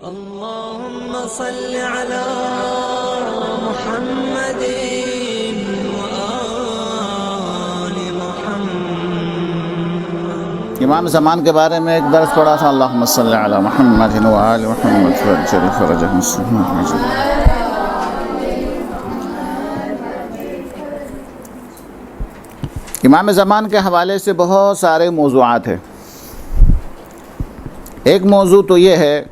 اللهم صل على محمد وآل محمد. امام زمان کے بارے میں ایک درس پڑھا تھا. اللہم صلی علی محمد وآل محمد فرج فرجہ مسلم. امام زمان کے حوالے سے بہت سارے موضوعات ہیں. ایک موضوع تو یہ ہے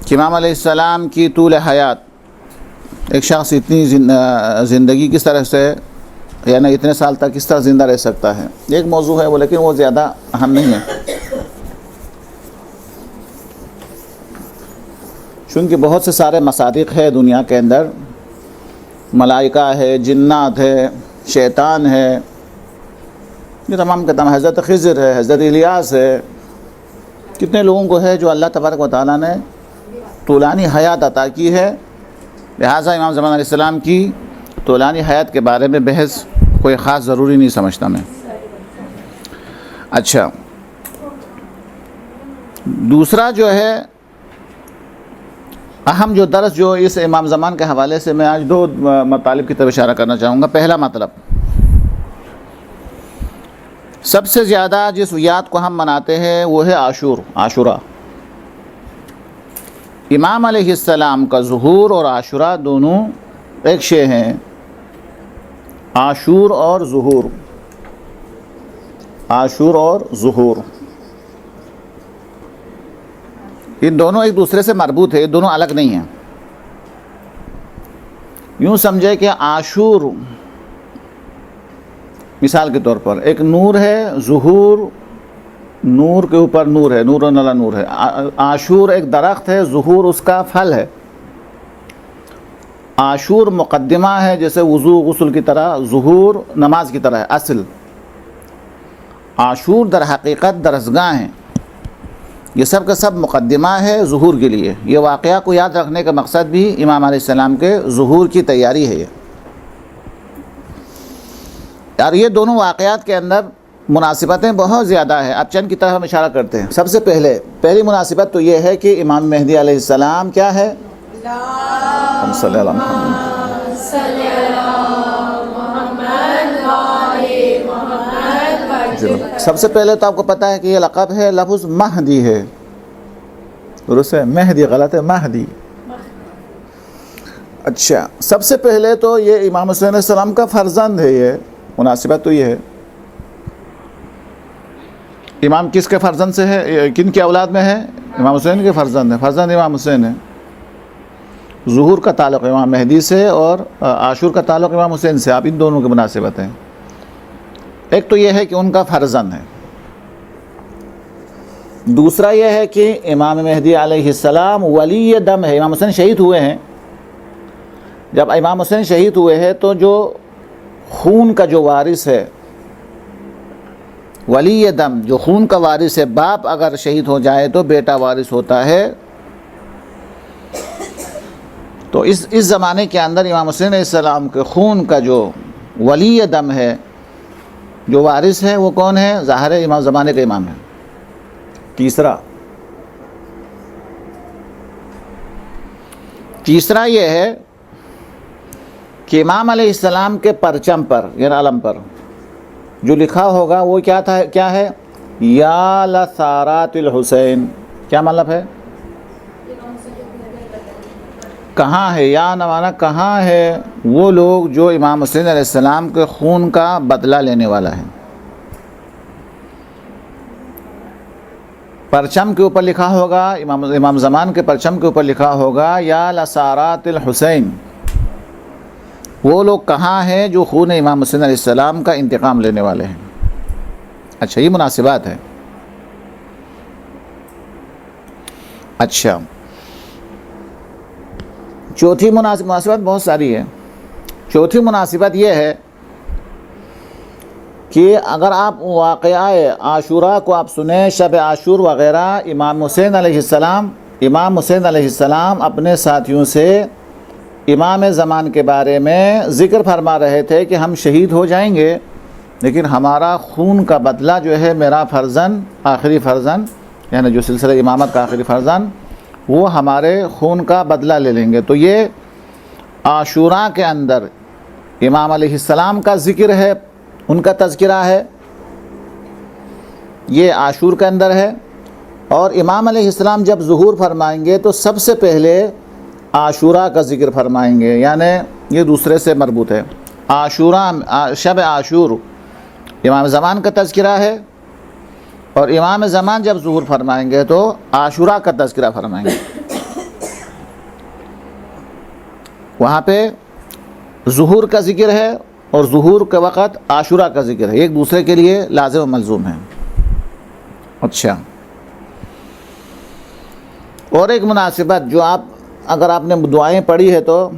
کہ امام علیہ السلام کی طول حیات، ایک شخص اتنی زندگی کس طرح سے، یعنی اتنے سال تک کس طرح زندہ رہ سکتا ہے. ایک موضوع ہے وہ، لیکن وہ زیادہ اہم نہیں ہے، چونکہ بہت سے سارے مصادیق ہے دنیا کے اندر. ملائکہ ہے، جنات ہے، شیطان ہے، یہ تمام کے تمام. حضرت خضر ہے، حضرت الیاس ہے. کتنے لوگوں کو ہے جو اللہ تبارک و تعالیٰ نے طولانی حیات عطا کی ہے. لہٰذا امام زمان علیہ السلام کی طولانی حیات کے بارے میں بحث کوئی خاص ضروری نہیں سمجھتا میں. اچھا، دوسرا جو ہے اہم جو درس جو اس امام زمان کے حوالے سے میں آج دو مطالب کی طرف اشارہ کرنا چاہوں گا. پہلا مطلب، سب سے زیادہ جس یاد کو ہم مناتے ہیں وہ ہے عاشورہ. امام علیہ السلام کا ظہور اور عاشورہ دونوں ایک شے ہیں. عاشور اور ظہور، عاشور اور ظہور، یہ دونوں ایک دوسرے سے مربوط ہے، یہ دونوں الگ نہیں ہیں. یوں سمجھے کہ عاشور مثال کے طور پر ایک نور ہے، ظہور نور کے اوپر نور ہے، نور و نلا نور ہے. عاشور ایک درخت ہے، ظہور اس کا پھل ہے. عاشور مقدمہ ہے، جیسے وضو غسل کی طرح، ظہور نماز کی طرح ہے اصل. عاشور در حقیقت درسگاہ ہیں. یہ سب کا سب مقدمہ ہے ظہور کے لیے. یہ واقعہ کو یاد رکھنے کا مقصد بھی امام علیہ السلام کے ظہور کی تیاری ہے. اور یہ دونوں واقعات کے اندر مناسبتیں بہت زیادہ ہیں. اب چند کی طرف ہم اشارہ کرتے ہیں. سب سے پہلی مناسبت تو یہ ہے کہ امام مہدی علیہ السلام کیا ہے؟ ہم صلی اللہ محمد. سب سے پہلے تو آپ کو پتہ ہے کہ یہ لقب ہے، لفظ مہدی ہے. درست ہے؟ مہدی غلط ہے، مہدی. اچھا، سب سے پہلے تو یہ امام حسین علیہ السلام کا فرزند ہے. یہ مناسبت تو یہ ہے. امام کس کے فرزند سے ہے؟ کن کی اولاد میں ہے؟ امام حسین کے فرزند ہے. فرزند امام حسین ہے. ظہور کا تعلق امام مہدی سے اور عاشور کا تعلق امام حسین سے. آپ ان دونوں کی مناسبت ہیں. ایک تو یہ ہے کہ ان کا فرزند ہے. دوسرا یہ ہے کہ امام مہدی علیہ السلام ولی دم ہے. امام حسین شہید ہوئے ہیں. جب امام حسین شہید ہوئے ہیں تو جو خون کا جو وارث ہے، ولی دم جو خون کا وارث ہے، باپ اگر شہید ہو جائے تو بیٹا وارث ہوتا ہے. تو اس زمانے کے اندر امام حسین علیہ السلام کے خون کا جو ولی دم ہے، جو وارث ہے، وہ کون ہے؟ ظاہر ہے امام زمانے کے امام ہے. تیسرا یہ ہے کہ امام علیہ السلام کے پرچم پر یعنی علم پر جو لکھا ہوگا وہ کیا ہے؟ یا لثارات الحسین. کیا مطلب ہے؟ کہاں ہے؟ یا نوانا کہاں ہے وہ لوگ جو امام حسین علیہ السلام کے خون کا بدلہ لینے والا ہے. پرچم کے اوپر لکھا ہوگا، امام زمان کے پرچم کے اوپر لکھا ہوگا یا لثارات الحسین. وہ لوگ کہاں ہیں جو خون امام حسین علیہ السلام کا انتقام لینے والے ہیں. اچھا، یہ مناسبات ہے. اچھا، چوتھی مناسبت بہت ساری ہے. چوتھی مناسبت یہ ہے کہ اگر آپ واقعہ عاشورہ کو آپ سنیں، شب عاشور وغیرہ، امام حسین علیہ السلام اپنے ساتھیوں سے امام زمان کے بارے میں ذکر فرما رہے تھے کہ ہم شہید ہو جائیں گے، لیکن ہمارا خون کا بدلہ جو ہے، میرا فرزند، آخری فرزند، یعنی جو سلسلہ امامت کا آخری فرزند، وہ ہمارے خون کا بدلہ لے لیں گے. تو یہ عاشوراء کے اندر امام علیہ السلام کا ذکر ہے، ان کا تذکرہ ہے، یہ عاشور کے اندر ہے. اور امام علیہ السلام جب ظہور فرمائیں گے تو سب سے پہلے عاشوراء کا ذکر فرمائیں گے، یعنی یہ دوسرے سے مربوط ہے. عاشوراء، شب عاشور امام زمان کا تذکرہ ہے، اور امام زمان جب ظہور فرمائیں گے تو عاشوراء کا تذکرہ فرمائیں گے. وہاں پہ ظہور کا ذکر ہے اور ظہور کے وقت عاشوراء کا ذکر ہے، ایک دوسرے کے لیے لازم و ملزوم ہے. اچھا، اور ایک مناسبت جو اگر آپ نے دعائیں پڑھی ہے تو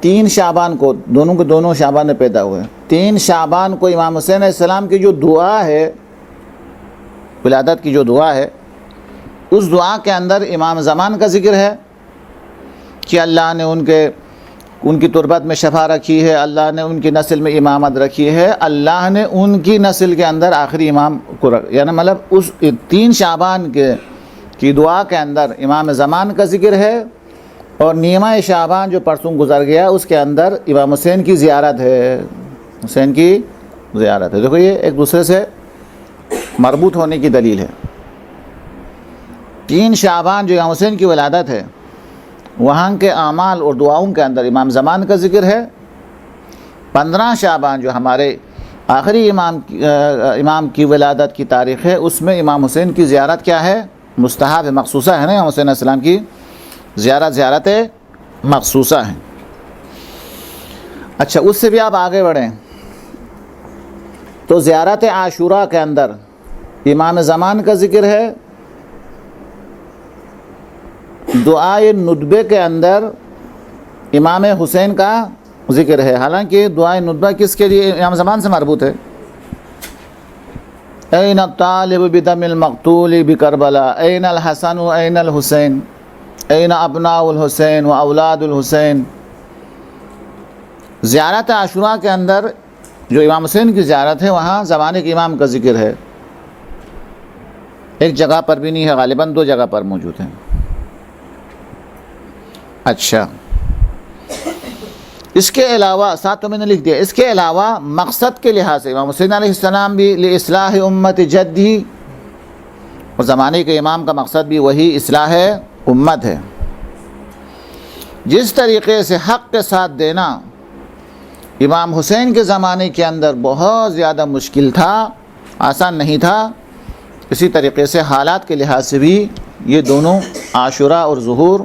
3 شعبان کو، دونوں کے دونوں شعبان میں پیدا ہوئے، 3 شعبان کو امام حسین علیہ السلام کی جو دعا ہے، ولادت کی جو دعا ہے، اس دعا کے اندر امام زمان کا ذکر ہے کہ اللہ نے ان کی تربت میں شفا رکھی ہے، اللہ نے ان کی نسل میں امامت رکھی ہے، اللہ نے ان کی نسل کے اندر آخری امام کو یعنی مطلب اس 3 شعبان کی دعا کے اندر امام زمان کا ذکر ہے، اور نیمہ شعبان جو پرسوں گزر گیا اس کے اندر امام حسین کی زیارت ہے، حسین کی زیارت ہے. دیکھو یہ ایک دوسرے سے مربوط ہونے کی دلیل ہے. 3 شعبان جو امام حسین کی ولادت ہے، وہاں کے اعمال اور دعاؤں کے اندر امام زمان کا ذکر ہے. 15 شعبان جو ہمارے آخری امام کی ولادت کی تاریخ ہے، اس میں امام حسین کی زیارت کیا ہے؟ مستحب ہے، مخصوصہ ہے نا. امام حسین علیہ السلام کی زیارت مخصوصہ ہے. اچھا، اس سے بھی آپ آگے بڑھیں تو زیارت عاشوراء کے اندر امام زمان کا ذکر ہے، دعائے ندبے کے اندر امام حسین کا ذکر ہے. حالانکہ دعائے ندبہ کس کے لیے؟ امام زمان سے مربوط ہے. این الطالب بدم المقتول بکربلا، این الحسن و این الحسین، این ابناء الحسین و اولاد الحسین. زیارت عاشوراء کے اندر جو امام حسین کی زیارت ہے، وہاں زمانے کے امام کا ذکر ہے. ایک جگہ پر بھی نہیں ہے، غالباً 2 جگہ پر موجود ہیں. اچھا، اس کے علاوہ ساتھ تو میں نے لکھ دیا، اس کے علاوہ مقصد کے لحاظ سے امام حسین علیہ السلام بھی لإصلاح امت جدی، اور زمانے کے امام کا مقصد بھی وہی اصلاح امت ہے. جس طریقے سے حق کے ساتھ دینا امام حسین کے زمانے کے اندر بہت زیادہ مشکل تھا، آسان نہیں تھا، اسی طریقے سے حالات کے لحاظ سے بھی یہ دونوں عاشوراء اور ظہور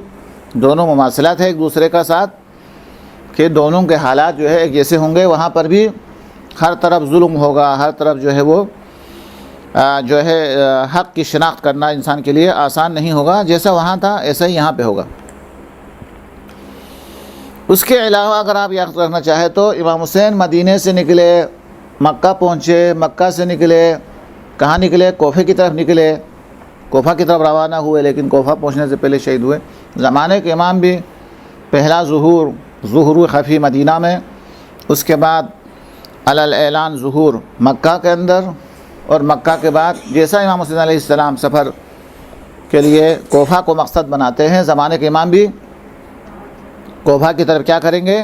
دونوں مماثلات ہے ایک دوسرے کا ساتھ، کہ دونوں کے حالات جو ہے ایک جیسے ہوں گے. وہاں پر بھی ہر طرف ظلم ہوگا، ہر طرف جو ہے وہ حق کی شناخت کرنا انسان کے لیے آسان نہیں ہوگا. جیسا وہاں تھا ایسا ہی یہاں پہ ہوگا. اس کے علاوہ اگر آپ یاد رکھنا چاہیں تو امام حسین مدینے سے نکلے، مکہ پہنچے، مکہ سے نکلے، کہاں نکلے؟ کوفہ کی طرف نکلے، کوفہ کی طرف روانہ ہوئے، لیکن کوفہ پہنچنے سے پہلے شہید ہوئے. زمانے کے امام بھی پہلا ظہور خفی مدینہ میں، اس کے بعد علی الاعلان ظہور مکہ کے اندر، اور مکہ کے بعد جیسا امام حسین علیہ السلام سفر کے لیے کوفہ کو مقصد بناتے ہیں، زمانے کے امام بھی کوفہ کی طرف کیا کریں گے؟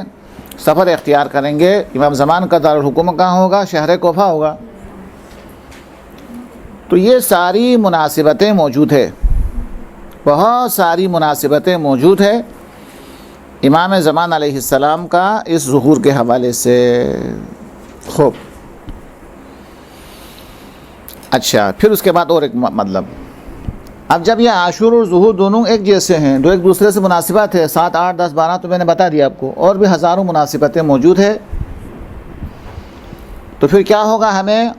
سفر اختیار کریں گے. امام زمان کا دارالحکومت کہاں ہوگا؟ شہر کوفہ ہوگا. تو یہ ساری مناسبتیں موجود ہے، بہت ساری مناسبتیں موجود ہے امام زمان علیہ السلام کا اس ظہور کے حوالے سے. خوب، اچھا، پھر اس کے بعد اور ایک مطلب، اب جب یہ عاشور اور ظہور دونوں ایک جیسے ہیں، دو ایک دوسرے سے مناسبت ہے، 7 8 10 12 تو میں نے بتا دیا آپ کو، اور بھی ہزاروں مناسبتیں موجود ہے. تو پھر کیا ہوگا؟ ہمیں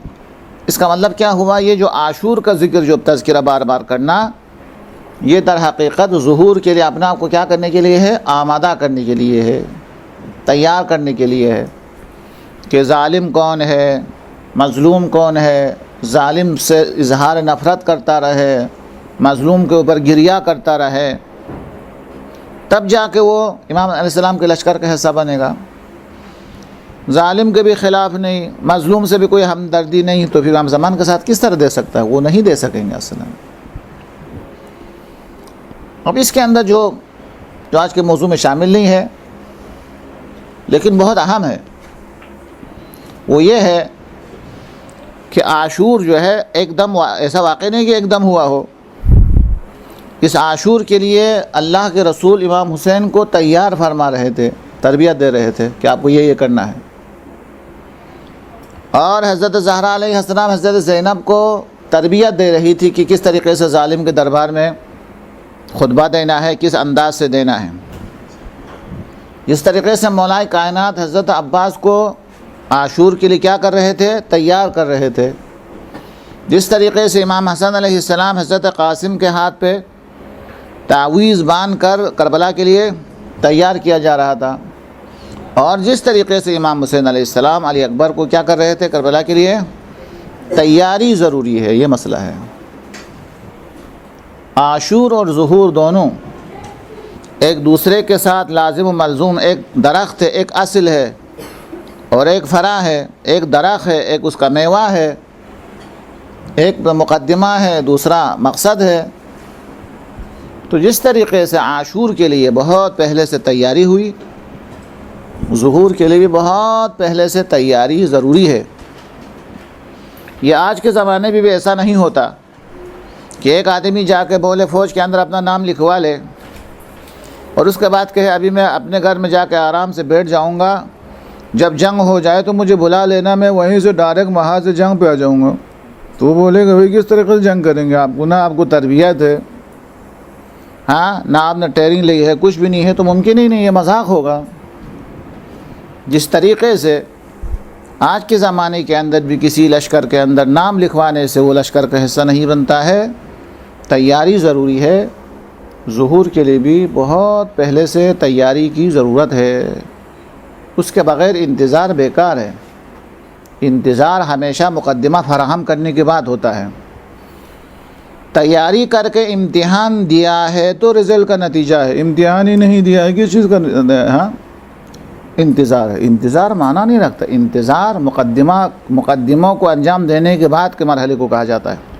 اس کا مطلب کیا ہوا؟ یہ جو عاشور کا ذکر، جو تذکرہ بار بار کرنا، یہ در حقیقت ظہور کے لیے اپنا آپ کو کیا کرنے کے لیے ہے؟ آمادہ کرنے کے لیے ہے، تیار کرنے کے لیے ہے کہ ظالم کون ہے، مظلوم کون ہے، ظالم سے اظہار نفرت کرتا رہے، مظلوم کے اوپر گریہ کرتا رہے، تب جا کے وہ امام علیہ السلام کے لشکر کا حصہ بنے گا. ظالم کے بھی خلاف نہیں، مظلوم سے بھی کوئی ہمدردی نہیں، تو پھر امام زمان کے ساتھ کس طرح دے سکتا ہے؟ وہ نہیں دے سکیں گے اصلا. اب اس کے اندر جو آج کے موضوع میں شامل نہیں ہے لیکن بہت اہم ہے، وہ یہ ہے کہ عاشور جو ہے ایک دم ایسا واقع نہیں کہ ایک دم ہوا ہو۔ اس عاشور کے لیے اللہ کے رسول امام حسین کو تیار فرما رہے تھے، تربیت دے رہے تھے کہ آپ کو یہ کرنا ہے، اور حضرت زہرا علیہ السلام حضرت زینب کو تربیت دے رہی تھی کہ کس طریقے سے ظالم کے دربار میں خطبہ دینا ہے، کس انداز سے دینا ہے۔ جس طریقے سے مولائے کائنات حضرت عباس کو عاشور کے لیے کیا کر رہے تھے؟ تیار کر رہے تھے۔ جس طریقے سے امام حسن علیہ السلام حضرت قاسم کے ہاتھ پہ تعویذ باندھ کر کربلا کے لیے تیار کیا جا رہا تھا، اور جس طریقے سے امام حسین علیہ السلام علی اکبر کو کیا کر رہے تھے؟ کربلا کے لیے تیاری ضروری ہے، یہ مسئلہ ہے۔ عاشور اور ظہور دونوں ایک دوسرے کے ساتھ لازم و ملزوم، ایک درخت ہے، ایک اصل ہے اور ایک فرع ہے، ایک درخت ہے، ایک اس کا میوہ ہے، ایک مقدمہ ہے، دوسرا مقصد ہے۔ تو جس طریقے سے عاشور کے لیے بہت پہلے سے تیاری ہوئی، ظہور کے لیے بھی بہت پہلے سے تیاری ضروری ہے۔ یہ آج کے زمانے میں بھی ایسا نہیں ہوتا کہ ایک آدمی جا کے بولے فوج کے اندر اپنا نام لکھوا لے اور اس کے بعد کہے ابھی میں اپنے گھر میں جا کے آرام سے بیٹھ جاؤں گا، جب جنگ ہو جائے تو مجھے بلا لینا، میں وہیں سے ڈائریکٹ وہاں سے جنگ پہ آ جاؤں گا۔ تو وہ بولے گا بھائی کس طریقے سے جنگ کریں گے؟ آپ کو نہ آپ کو تربیت ہے، ہاں، نہ آپ نے ٹریننگ لی ہے، کچھ بھی نہیں ہے، تو ممکن ہی نہیں، یہ مذاق ہوگا۔ جس طریقے سے آج کے زمانے کے اندر بھی کسی لشکر کے اندر نام لکھوانے سے وہ لشکر کا حصہ نہیں بنتا ہے، تیاری ضروری ہے۔ ظہور کے لیے بھی بہت پہلے سے تیاری کی ضرورت ہے، اس کے بغیر انتظار بیکار ہے۔ انتظار ہمیشہ مقدمہ فراہم کرنے کے بعد ہوتا ہے۔ تیاری کر کے امتحان دیا ہے تو رزلٹ کا نتیجہ ہے، امتحان ہی نہیں دیا ہے کس چیز کا؟ ہاں، انتظار ہے۔ انتظار معنی نہیں رکھتا، انتظار مقدموں کو انجام دینے کے بعد کے مرحلے کو کہا جاتا ہے۔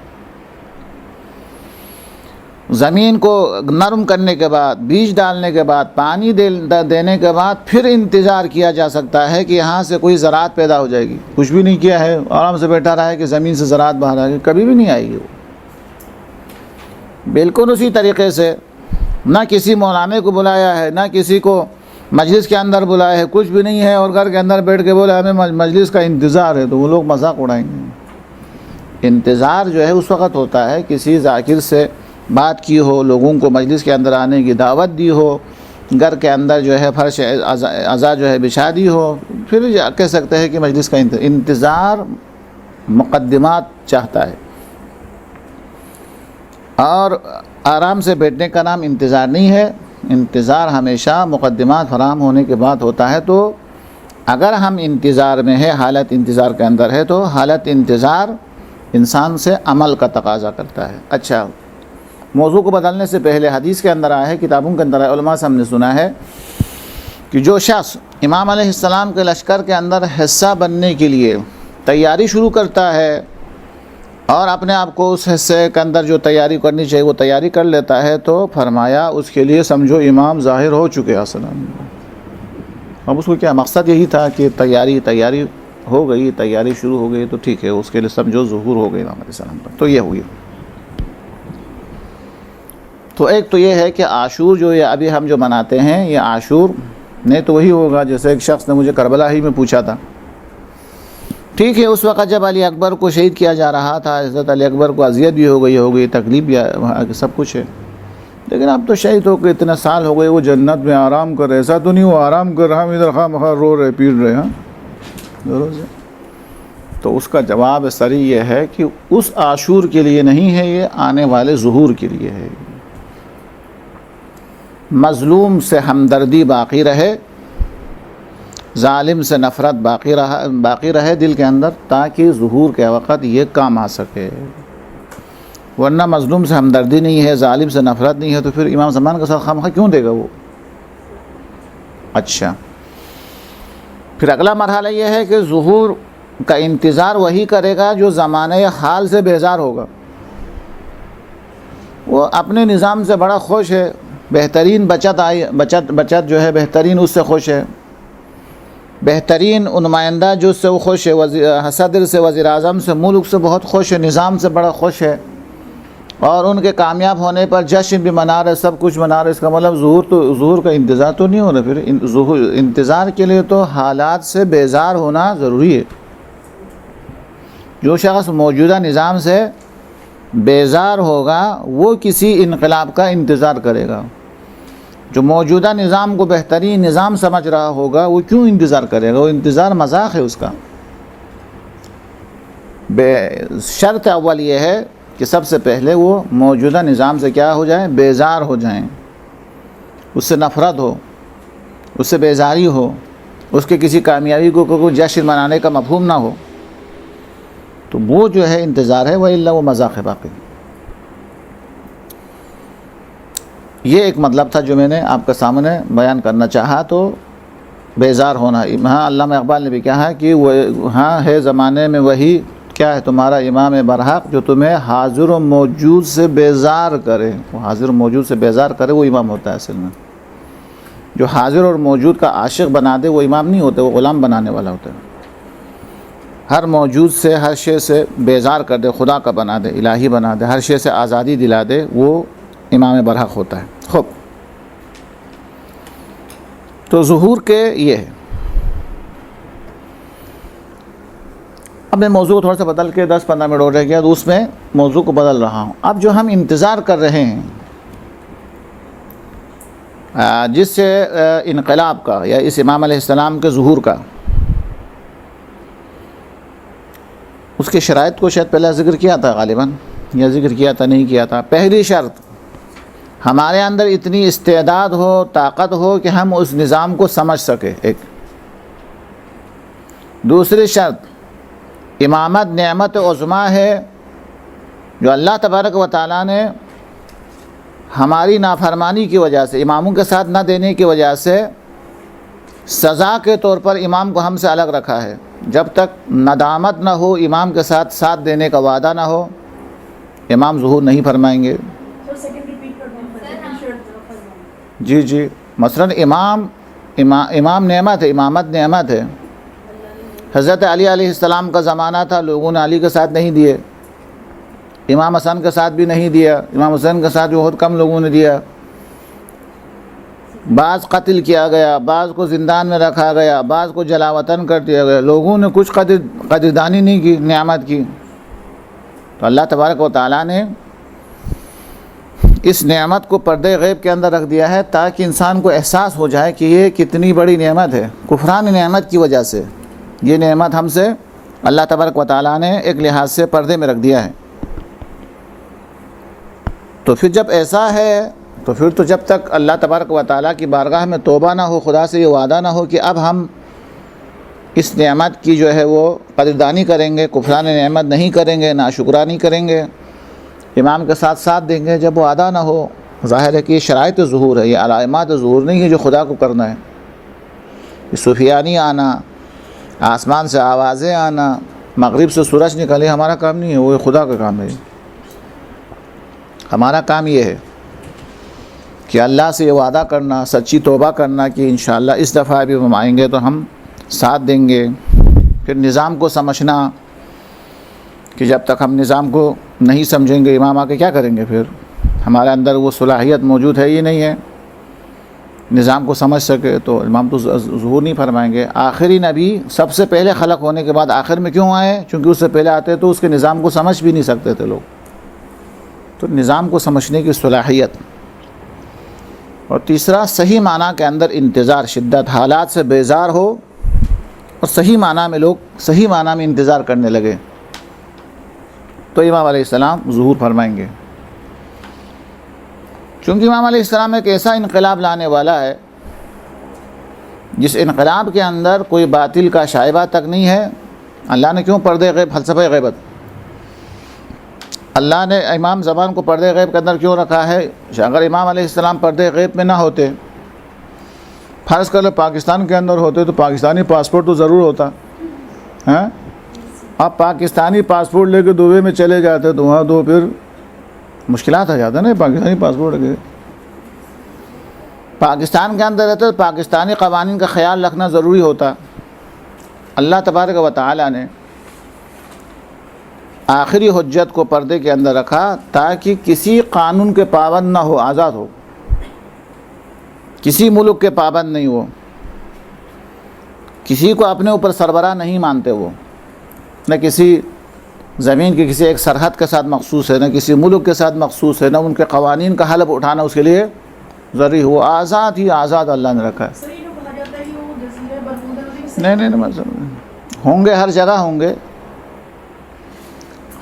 زمین کو نرم کرنے کے بعد، بیج ڈالنے کے بعد، پانی دینے کے بعد پھر انتظار کیا جا سکتا ہے کہ یہاں سے کوئی زراعت پیدا ہو جائے گی۔ کچھ بھی نہیں کیا ہے، آرام سے بیٹھا رہا ہے کہ زمین سے زراعت باہر آئے گی، کبھی بھی نہیں آئے گی وہ۔ بالکل اسی طریقے سے نہ کسی مولانے کو بلایا ہے، نہ کسی کو مجلس کے اندر بلایا ہے، کچھ بھی نہیں ہے، اور گھر کے اندر بیٹھ کے بولا ہمیں مجلس کا انتظار ہے، تو وہ لوگ مذاق اڑائیں گے۔ انتظار جو ہے اس وقت ہوتا ہے کسی ذاکر سے بات کی ہو، لوگوں کو مجلس کے اندر آنے کی دعوت دی ہو، گھر کے اندر جو ہے فرش عزا جو ہے بچھا دی ہو، پھر کہہ سکتے ہیں کہ مجلس کا انتظار مقدمات چاہتا ہے، اور آرام سے بیٹھنے کا نام انتظار نہیں ہے۔ انتظار ہمیشہ مقدمات فراہم ہونے کے بعد ہوتا ہے۔ تو اگر ہم انتظار میں ہے، حالت انتظار کے اندر ہے، تو حالت انتظار انسان سے عمل کا تقاضا کرتا ہے۔ اچھا، موضوع کو بدلنے سے پہلے حدیث کے اندر آیا ہے، کتابوں کے اندر آیا، علماء سے ہم نے سنا ہے کہ جو شخص امام علیہ السلام کے لشکر کے اندر حصہ بننے کے لیے تیاری شروع کرتا ہے اور اپنے آپ کو اس حصے کے اندر جو تیاری کرنی چاہیے وہ تیاری کر لیتا ہے، تو فرمایا اس کے لیے سمجھو امام ظاہر ہو چکے اصلا۔ اب اس کو کیا مقصد یہی تھا کہ تیاری ہو گئی، تیاری شروع ہو گئی، تو ٹھیک ہے، اس کے لیے سمجھو ظہور ہو گئی امام علیہ السلام پر۔ تو یہ ہوئی۔ تو ایک تو یہ ہے کہ عاشور جو یہ ابھی ہم جو مناتے ہیں، یہ عاشور نہیں تو وہی ہوگا جیسے ایک شخص نے مجھے کربلا ہی میں پوچھا تھا۔ ٹھیک ہے، اس وقت جب علی اکبر کو شہید کیا جا رہا تھا، حضرت علی اکبر کو اذیت بھی ہو گئی، تکلیف بھی سب کچھ ہے، لیکن اب تو شہید ہو کے اتنے سال ہو گئے، وہ جنت میں آرام کر رہے، ایسا تو نہیں وہ آرام کر رہا، ہم ادھر خواہ مخواہ رو رہے پیٹ رہے ہیں ضرور سے۔ تو اس کا جواب صریح یہ ہے کہ اس عاشور کے لیے نہیں ہے، یہ آنے والے ظہور کے لیے ہے۔ مظلوم سے ہمدردی باقی رہے، ظالم سے نفرت باقی رہے دل کے اندر، تاکہ ظہور کے وقت یہ کام آ سکے۔ ورنہ مظلوم سے ہمدردی نہیں ہے، ظالم سے نفرت نہیں ہے، تو پھر امام زمان کا ساتھ خواہ کیوں دے گا وہ؟ اچھا، پھر اگلا مرحلہ یہ ہے کہ ظہور کا انتظار وہی کرے گا جو زمانے حال سے بیزار ہوگا۔ وہ اپنے نظام سے بڑا خوش ہے، بہترین بچت جو ہے بہترین اس سے خوش ہے، بہترین نمائندہ جو اس سے وہ خوش ہے، صدر سے، وزیر اعظم سے، ملک سے بہت خوش ہے، نظام سے بڑا خوش ہے، اور ان کے کامیاب ہونے پر جشن بھی منا رہے، سب کچھ منا رہے۔ اس کا مطلب ظہور کا انتظار تو نہیں ہو رہا، پھر انتظار کے لیے تو حالات سے بیزار ہونا ضروری ہے۔ جو شخص موجودہ نظام سے بیزار ہوگا وہ کسی انقلاب کا انتظار کرے گا، جو موجودہ نظام کو بہترین نظام سمجھ رہا ہوگا وہ کیوں انتظار کرے گا؟ وہ انتظار مذاق ہے اس کا۔ شرط اول یہ ہے کہ سب سے پہلے وہ موجودہ نظام سے کیا ہو جائیں؟ بیزار ہو جائیں، اس سے نفرت ہو، اس سے بیزاری ہو، اس کے کسی کامیابی کو کوئی جشن منانے کا مفہوم نہ ہو، تو وہ جو ہے انتظار ہے، وَإِلَّا وہ مذاق ہے باقی۔ یہ ایک مطلب تھا جو میں نے آپ کے سامنے بیان کرنا چاہا۔ تو بیزار ہونا، ہاں علامہ اقبال نے بھی کہا کہ وہ ہاں ہے زمانے میں وہی کیا ہے تمہارا امام برحق جو تمہیں حاضر و موجود سے بیزار کرے۔ وہ حاضر و موجود سے بیزار کرے وہ امام ہوتا ہے اصل میں۔ جو حاضر اور موجود کا عاشق بنا دے وہ امام نہیں ہوتے، وہ غلام بنانے والا ہوتا ہے۔ ہر موجود سے، ہر شے سے بیزار کر دے، خدا کا بنا دے، الہی بنا دے، ہر شے سے آزادی دلا دے، وہ امام برحق ہوتا ہے۔ خوب، تو ظہور کے یہ ہے۔ اب میں موضوع کو تھوڑا سا بدل کے 10-15 منٹ اور رہ گیا تو اس میں موضوع کو بدل رہا ہوں۔ اب جو ہم انتظار کر رہے ہیں جس سے انقلاب کا یا اس امام علیہ السلام کے ظہور کا، اس کے شرائط کو شاید پہلے ذکر کیا تھا غالباً، یا ذکر کیا تھا نہیں کیا تھا۔ پہلی شرط، ہمارے اندر اتنی استعداد ہو، طاقت ہو کہ ہم اس نظام کو سمجھ سکیں، ایک۔ دوسری شرط، امامت نعمت عظمیٰ ہے جو اللہ تبارک و تعالیٰ نے ہماری نافرمانی کی وجہ سے، اماموں کے ساتھ نہ دینے کی وجہ سے سزا کے طور پر امام کو ہم سے الگ رکھا ہے۔ جب تک ندامت نہ ہو، امام کے ساتھ دینے کا وعدہ نہ ہو، امام ظہور نہیں فرمائیں گے۔ جی مثلا امام نعمت ہے، امامت نعمت ہے۔ حضرت علی علیہ السلام کا زمانہ تھا، لوگوں نے علی کے ساتھ نہیں دیے، امام حسن کے ساتھ بھی نہیں دیا، امام حسین کے ساتھ بہت کم لوگوں نے دیا۔ بعض قتل کیا گیا، بعض کو زندان میں رکھا گیا، بعض کو جلاوطن کر دیا گیا، لوگوں نے کچھ قدردانی نہیں کی نعمت کی۔ تو اللہ تبارک و تعالیٰ نے اس نعمت کو پردے غیب کے اندر رکھ دیا ہے تاکہ انسان کو احساس ہو جائے کہ یہ کتنی بڑی نعمت ہے۔ کفران نعمت کی وجہ سے یہ نعمت ہم سے اللہ تبارک و تعالیٰ نے ایک لحاظ سے پردے میں رکھ دیا ہے۔ تو پھر جب ایسا ہے تو پھر تو جب تک اللہ تبارک و تعالیٰ کی بارگاہ میں توبہ نہ ہو، خدا سے یہ وعدہ نہ ہو کہ اب ہم اس نعمت کی جو ہے وہ قدردانی کریں گے، کفران نعمت نہیں کریں گے، ناشکرانی کریں گے، امام کے ساتھ دیں گے، جب وہ ادا نہ ہو، ظاہر ہے کہ یہ شرائط ظہور ہے، یہ علامات ظہور نہیں ہے جو خدا کو کرنا ہے۔ یہ سفیانی آنا، آسمان سے آوازیں آنا، مغرب سے سورج نکلے، ہمارا کام نہیں ہے، وہ خدا کا کام ہے۔ ہمارا کام یہ ہے کہ اللہ سے یہ وعدہ کرنا، سچی توبہ کرنا کہ انشاءاللہ اس دفعہ بھی ہم آئیں گے تو ہم ساتھ دیں گے۔ پھر نظام کو سمجھنا کہ جب تک ہم نظام کو نہیں سمجھیں گے، امام آ کے کیا کریں گے؟ پھر ہمارے اندر وہ صلاحیت موجود ہے ہی نہیں ہے نظام کو سمجھ سکے، تو امام تو ظہور نہیں فرمائیں گے۔ آخری نبی سب سے پہلے خلق ہونے کے بعد آخر میں کیوں آئے؟ چونکہ اس سے پہلے آتے تو اس کے نظام کو سمجھ بھی نہیں سکتے تھے لوگ۔ تو نظام کو سمجھنے کی صلاحیت۔ اور تیسرا، صحیح معنی کے اندر انتظار، شدت، حالات سے بیزار ہو اور صحیح معنی میں لوگ صحیح معنی میں انتظار کرنے لگے تو امام علیہ السلام ظہور فرمائیں گے۔ چونکہ امام علیہ السلام ایک ایسا انقلاب لانے والا ہے جس انقلاب کے اندر کوئی باطل کا شائبہ تک نہیں ہے۔ اللہ نے کیوں پردے غیب، فلسفہ غیبت، اللہ نے امام زبان کو پردے غیب کے اندر کیوں رکھا ہے؟ اگر امام علیہ السلام پردے غیب میں نہ ہوتے، فرض کر لو پاکستان کے اندر ہوتے تو پاکستانی پاسپورٹ تو ضرور ہوتا، آپ پاکستانی پاسپورٹ لے کے دبئی میں چلے جاتے تو وہاں تو پھر مشکلات آ جاتا ہے نا پاکستانی پاسپورٹ کے. پاکستان کے اندر رہتے تو پاکستانی قوانین کا خیال رکھنا ضروری ہوتا. اللہ تبارک و تعالیٰ نے آخری حجت کو پردے کے اندر رکھا تاکہ کسی قانون کے پابند نہ ہو, آزاد ہو, کسی ملک کے پابند نہیں ہو, کسی کو اپنے اوپر سربراہ نہیں مانتے, وہ نہ کسی زمین کی کسی ایک سرحد کے ساتھ مخصوص ہے, نہ کسی ملک کے ساتھ مخصوص ہے, نہ ان کے قوانین کا حلف اٹھانا اس کے لیے ضروری ہو. آزاد ہی آزاد اللہ نے رکھا ہے. نہیں ہوں گے, ہر جگہ ہوں گے,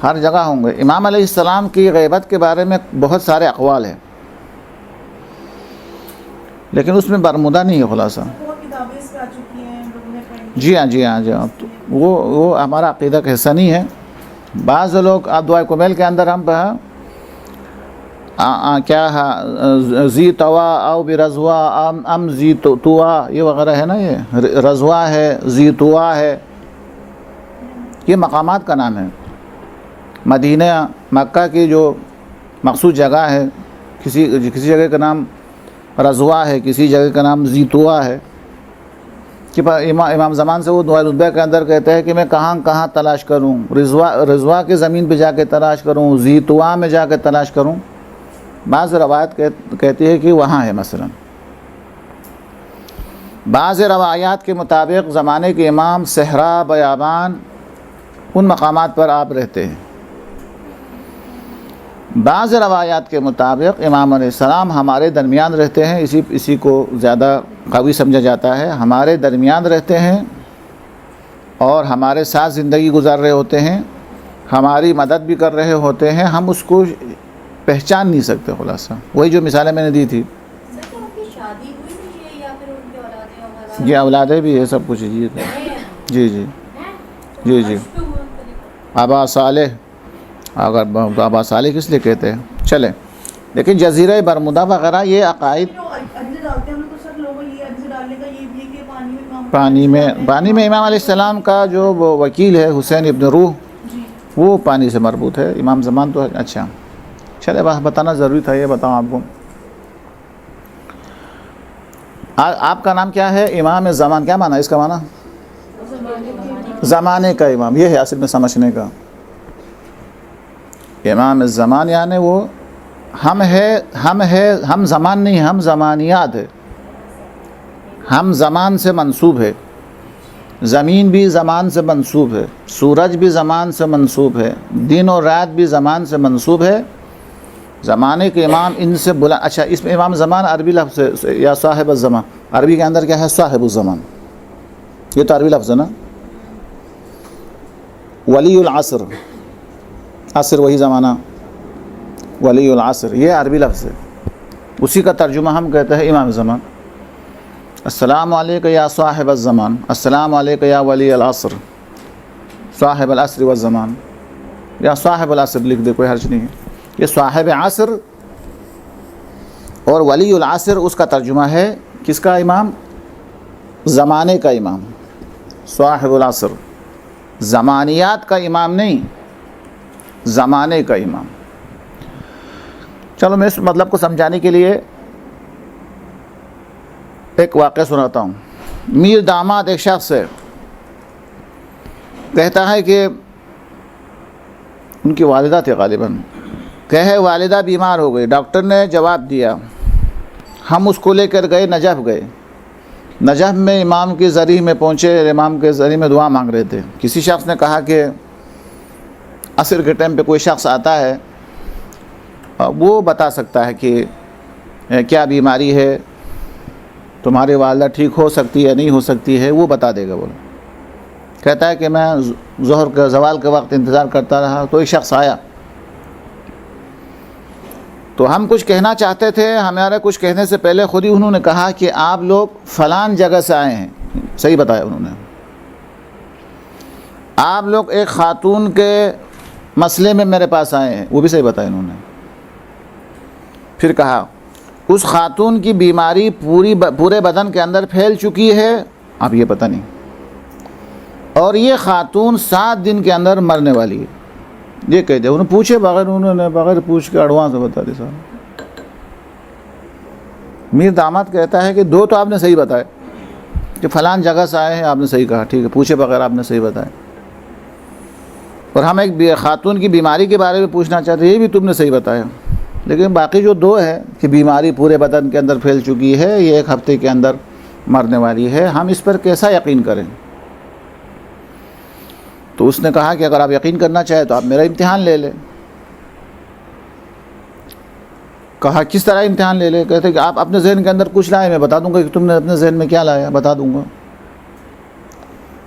ہر جگہ ہوں گے. امام علیہ السلام کی غیبت کے بارے میں بہت سارے اقوال ہیں, لیکن اس میں برمودہ نہیں ہے خلاصہ. جی ہاں جی ہاں جی ہاں, وہ ہمارا عقیدہ کا حصہ نہیں ہے. بعض لوگ آپ دعائے کمیل کے اندر ہم کیا ہے زی توا او برضوا ام زی توا یہ وغیرہ ہے نا, یہ رضوا ہے, زی توا ہے, یہ مقامات کا نام ہے. مدینہ مکہ کی جو مخصوص جگہ ہے, کسی جگہ کا نام رضوا ہے, کسی جگہ کا نام زی توا ہے. کہ امام زمان سے وہ دعائے رتبہ کے اندر کہتے ہیں کہ میں کہاں کہاں تلاش کروں, رضوا کی زمین پہ جا کے تلاش کروں, زی توا میں جا کے تلاش کروں. بعض روایت کہتی ہے کہ وہاں ہے. مثلا بعض روایات کے مطابق زمانے کے امام صحرا بیابان ان مقامات پر آپ رہتے ہیں. بعض روایات کے مطابق امام علیہ السلام ہمارے درمیان رہتے ہیں. اسی کو زیادہ قوی سمجھا جاتا ہے. ہمارے درمیان رہتے ہیں اور ہمارے ساتھ زندگی گزار رہے ہوتے ہیں, ہماری مدد بھی کر رہے ہوتے ہیں. ہم اس کو پہچان نہیں سکتے. خلاصہ وہی جو مثالیں میں نے دی تھی. یہ اولادیں بھی ہے, سب کچھ. جی جی جی جی جی آبا صالح, اگر آبا صالح کس لیے کہتے ہیں. چلیں, لیکن جزیرہ برمودا وغیرہ یہ عقائد پانی میں امام علیہ السلام کا جو وکیل ہے حسین ابن روح, وہ پانی سے مربوط ہے. امام زمان تو اچھا چلے بتانا ضروری تھا. یہ بتاؤں آپ کو, آپ کا نام کیا ہے؟ امام زمان. کیا معنی ہے اس کا؟ معنی زمانے کا امام. یہ ہے اصل میں سمجھنے کا. امام زمان یعنی وہ ہم زمان نہیں, ہم زمانیات ہے. ہم زمان سے منسوب ہے. زمین بھی زمان سے منسوب ہے, سورج بھی زمان سے منسوب ہے, دن اور رات بھی زمان سے منسوب ہے. زمانے کے امام ان سے بلا. اچھا, اس میں امام زمان عربی لفظ ہے یا صاحب الزمان. عربی کے اندر کیا ہے؟ صاحب الزمان. یہ تو عربی لفظ ہے نا. ولی العصر, عصر وہی زمانہ, ولی العصر یہ عربی لفظ ہے. اسی کا ترجمہ ہم کہتے ہیں امام زمان. السلام علیکم یا صاحب الزمان, السلام علیکم یا ولی العصر, صاحب العصر والزمان, یا صاحب العصر لکھ دے, کوئی حرج نہیں ہے. یہ صاحب عصر اور ولی العصر اس کا ترجمہ ہے. کس کا امام؟ زمانے کا امام, صاحب العصر. زمانیات کا امام نہیں, زمانے کا امام. چلو میں اس مطلب کو سمجھانے کے لیے ایک واقعہ سناتا ہوں. میر داماد ایک شخص ہے, کہتا ہے کہ ان کی والدہ تھی غالباً, کہے والدہ بیمار ہو گئی. ڈاکٹر نے جواب دیا. ہم اس کو لے کر گئے, نجف گئے. نجف میں امام کی زری میں پہنچے, امام کے زری میں دعا مانگ رہے تھے. کسی شخص نے کہا کہ عصر کے ٹائم پہ کوئی شخص آتا ہے, وہ بتا سکتا ہے کہ کیا بیماری ہے, تمہاری والدہ ٹھیک ہو سکتی ہے نہیں ہو سکتی ہے, وہ بتا دے گا. بولو. کہتا ہے کہ میں ظہر کے زوال کے وقت انتظار کرتا رہا تو ایک شخص آیا, تو ہم کچھ کہنا چاہتے تھے. ہمارے کچھ کہنے سے پہلے خود ہی انہوں نے کہا کہ آپ لوگ فلان جگہ سے آئے ہیں. صحیح بتایا انہوں نے. آپ لوگ ایک خاتون کے مسئلے میں میرے پاس آئے ہیں, وہ بھی صحیح بتایا انہوں نے. پھر کہا اس خاتون کی بیماری پورے بدن کے اندر پھیل چکی ہے, اب یہ پتہ نہیں, اور یہ خاتون 7 دن کے اندر مرنے والی ہے. یہ کہہ دیا، انہوں نے پوچھے بغیر، انہوں نے بغیر پوچھ کے ایڈوانس بتا دی صاحب۔ میر داماد کہتا ہے کہ دو تو آپ نے صحیح بتائے کہ فلان جگہ سے آئے ہیں، آپ نے صحیح کہا، ٹھیک ہے، پوچھے بغیر آپ نے صحیح بتایا، اور ہم ایک خاتون کی بیماری کے بارے میں پوچھنا چاہتے ہیں، یہ بھی تم نے صحیح بتایا، لیکن باقی جو دو ہے کہ بیماری پورے بدن کے اندر پھیل چکی ہے، یہ 1 ہفتے کے اندر مرنے والی ہے، ہم اس پر کیسا یقین کریں؟ تو اس نے کہا کہ اگر آپ یقین کرنا چاہیں تو آپ میرا امتحان لے لیں۔ کہا کس طرح امتحان لے لیں؟ کہتے کہ آپ اپنے ذہن کے اندر کچھ لائے، میں بتا دوں گا کہ تم نے اپنے ذہن میں کیا لایا، بتا دوں گا۔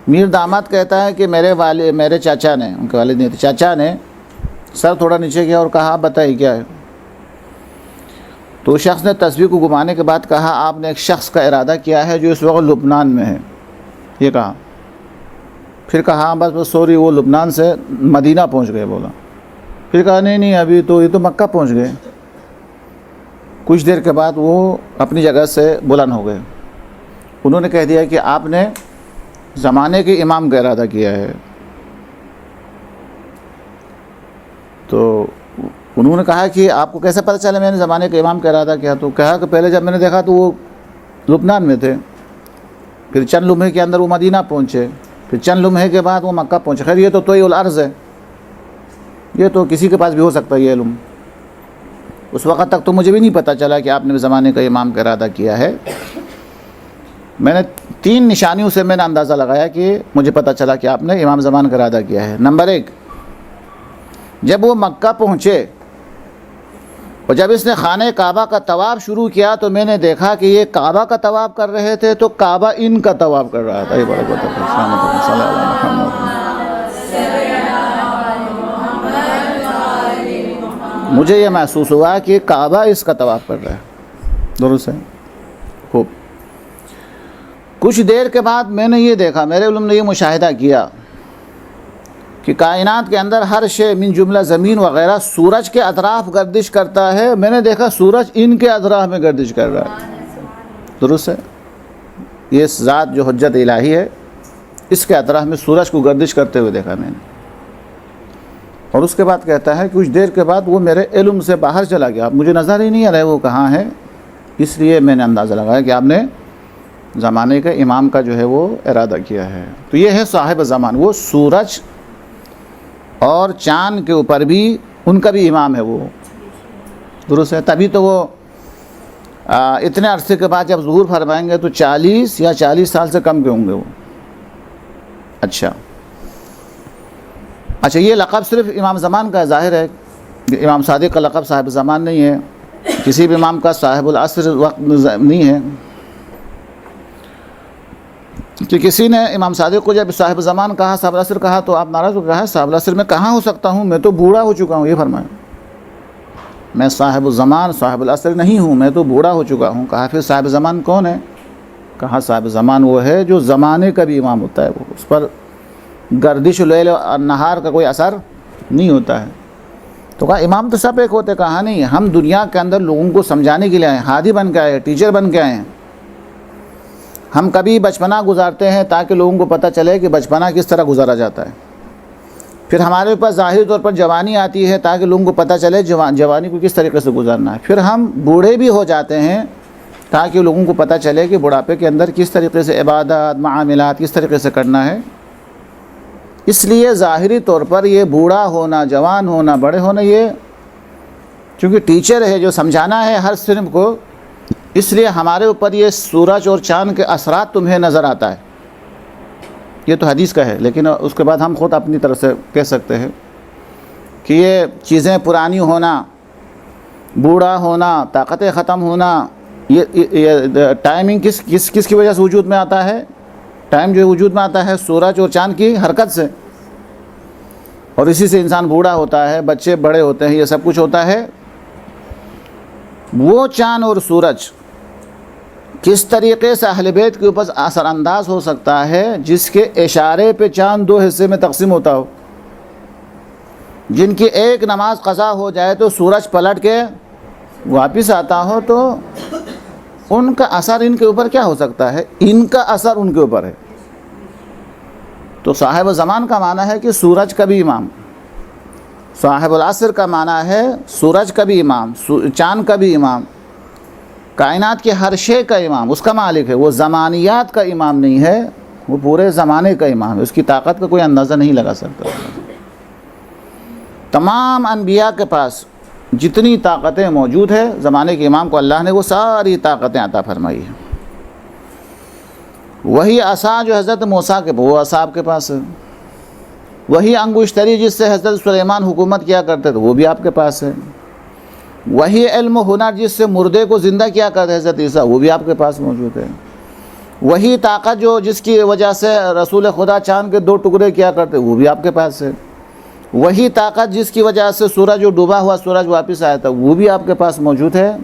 میر داماد کہتا ہے کہ میرے چاچا نے، ان کے والد نہیں تھے، چاچا نے سر تھوڑا نیچے کیا اور کہا آپ بتائیے کیا ہے؟ تو اس شخص نے تصویر کو گھمانے کے بعد کہا آپ نے ایک شخص کا ارادہ کیا ہے جو اس وقت لبنان میں ہے، یہ کہا۔ پھر کہا بس سوری، وہ لبنان سے مدینہ پہنچ گئے، بولا۔ پھر کہا نہیں ابھی تو یہ تو مکہ پہنچ گئے۔ کچھ دیر کے بعد وہ اپنی جگہ سے بلند ہو گئے، انہوں نے کہہ دیا کہ آپ نے زمانے کے امام کا ارادہ کیا ہے۔ تو انہوں نے کہا کہ آپ کو کیسے پتہ چلا میں نے زمانے کے امام کا ارادہ کیا؟ تو کہا کہ پہلے جب میں نے دیکھا تو وہ لبنان میں تھے، پھر چند لمحے کے اندر وہ مدینہ پہنچے، پھر چند لمحے کے بعد وہ مکہ پہنچے۔ خیر یہ تو طویل العرض ہے، یہ تو کسی کے پاس بھی ہو سکتا ہے یہ علم، اس وقت تک تو مجھے بھی نہیں پتہ چلا کہ آپ نے زمانے کا امام کا ارادہ کیا ہے۔ میں نے 3 نشانیوں سے میں نے اندازہ لگایا کہ مجھے پتہ چلا کہ آپ نے امام زمان کا ارادہ کیا ہے۔ نمبر 1، جب وہ مکہ پہنچے اور جب اس نے خانہ کعبہ کا طواف شروع کیا تو میں نے دیکھا کہ یہ کعبہ کا طواف کر رہے تھے تو کعبہ ان کا طواف کر رہا تھا۔ یہ بڑا بات ہے۔ مجھے یہ محسوس ہوا کہ کعبہ اس کا طواف کر رہا ہے، درست ہے، خوب۔ کچھ دیر کے بعد میں نے یہ دیکھا، میرے علم نے یہ مشاہدہ کیا کہ کائنات کے اندر ہر شے من جملہ زمین وغیرہ سورج کے اطراف گردش کرتا ہے، میں نے دیکھا سورج ان کے اطراف میں گردش کر رہا ہے، درست ہے۔ یہ ذات جو حجت الہی ہے، اس کے اطراف میں سورج کو گردش کرتے ہوئے دیکھا میں نے۔ اور اس کے بعد کہتا ہے کچھ دیر کے بعد وہ میرے علم سے باہر چلا گیا، مجھے نظر ہی نہیں آ رہا ہے وہ کہاں ہے، اس لیے میں نے اندازہ لگایا کہ آپ نے زمانے کے امام کا جو ہے وہ ارادہ کیا ہے۔ تو یہ ہے صاحب زمان، وہ سورج اور چاند کے اوپر بھی ان کا بھی امام ہے وہ، درست ہے۔ تبھی تو وہ اتنے عرصے کے بعد جب ظہور فرمائیں گے تو 40 یا 40 سال سے کم کے ہوں گے وہ۔ اچھا یہ لقب صرف امام زمان کا ظاہر ہے، امام صادق کا لقب صاحب زمان نہیں ہے، کسی بھی امام کا صاحب العصر وقت نہیں ہے، کہ کسی نے امام صادق کو جب صاحب زمان کہا، صاحب العصر کہا تو آپ ناراض ہو گئے، کہا صاحب العصر میں کہاں ہو سکتا ہوں، میں تو بوڑھا ہو چکا ہوں، یہ فرمایا، میں صاحب الزمان صاحب العصر نہیں ہوں، میں تو بوڑھا ہو چکا ہوں۔ کہا پھر صاحب زمان کون ہے؟ کہا صاحب زمان وہ ہے جو زمانے کا بھی امام ہوتا ہے، وہ اس پر گردش لیل اور نہار کا کوئی اثر نہیں ہوتا ہے۔ تو کہا امام تو سب ایک ہوتے، کہا نہیں، ہم دنیا کے اندر لوگوں کو سمجھانے کے لیے آئے ہیں، ہادی بن کے آئے ہیں، ٹیچر بن کے آئے ہیں۔ ہم کبھی بچپنا گزارتے ہیں تاکہ لوگوں کو پتہ چلے کہ بچپنا کس طرح گزارا جاتا ہے، پھر ہمارے اوپر ظاہری طور پر جوانی آتی ہے تاکہ لوگوں کو پتہ چلے جوانی کو کس طریقے سے گزارنا ہے، پھر ہم بوڑھے بھی ہو جاتے ہیں تاکہ لوگوں کو پتہ چلے کہ بڑھاپے کے اندر کس طریقے سے عبادات معاملات کس طریقے سے کرنا ہے۔ اس لیے ظاہری طور پر یہ بوڑھا ہونا، جوان ہونا، بڑے ہونا، یہ چونکہ ٹیچر ہے جو سمجھانا ہے ہر صنف کو، اس لیے ہمارے اوپر یہ سورج اور چاند کے اثرات تمہیں نظر آتا ہے، یہ تو حدیث کا ہے، لیکن اس کے بعد ہم خود اپنی طرف سے کہہ سکتے ہیں کہ یہ چیزیں پرانی ہونا، بوڑھا ہونا، طاقتیں ختم ہونا، یہ ٹائمنگ کس کی وجہ سے وجود میں آتا ہے؟ ٹائم جو وجود میں آتا ہے سورج اور چاند کی حرکت سے، اور اسی سے انسان بوڑھا ہوتا ہے، بچے بڑے ہوتے ہیں، یہ سب کچھ ہوتا ہے۔ وہ چاند اور سورج کس طریقے سے اہل بیت کے اوپر اثر انداز ہو سکتا ہے جس کے اشارے پہ چاند 2 حصے میں تقسیم ہوتا ہو، جن کی ایک نماز قضا ہو جائے تو سورج پلٹ کے واپس آتا ہو، تو ان کا اثر ان کے اوپر کیا ہو سکتا ہے؟ ان کا اثر ان کے اوپر ہے۔ تو صاحب زمان کا معنی ہے کہ سورج کا بھی امام، صاحب العصر کا معنی ہے سورج کا بھی امام، چاند کا بھی امام، کائنات کے ہر شے کا امام، اس کا مالک ہے۔ وہ زمانیات کا امام نہیں ہے، وہ پورے زمانے کا امام ہے، اس کی طاقت کا کوئی اندازہ نہیں لگا سکتا۔ تمام انبیاء کے پاس جتنی طاقتیں موجود ہیں، زمانے کے امام کو اللہ نے وہ ساری طاقتیں عطا فرمائی ہیں۔ وہی عصا جو حضرت موسیٰ کے وہ عصا آپ کے پاس ہے، وہی انگشتری جس سے حضرت سلیمان حکومت کیا کرتے تھے وہ بھی آپ کے پاس ہے، وہی علم و ہنر جس سے مردے کو زندہ کیا کرتے حضرت عیسیٰ وہ بھی آپ کے پاس موجود ہے، وہی طاقت جس کی وجہ سے رسول خدا چاند کے 2 ٹکڑے کیا کرتے وہ بھی آپ کے پاس ہے، وہی طاقت جس کی وجہ سے سورج جو ڈوبا ہوا سورج واپس آیا تھا وہ بھی آپ کے پاس موجود ہے،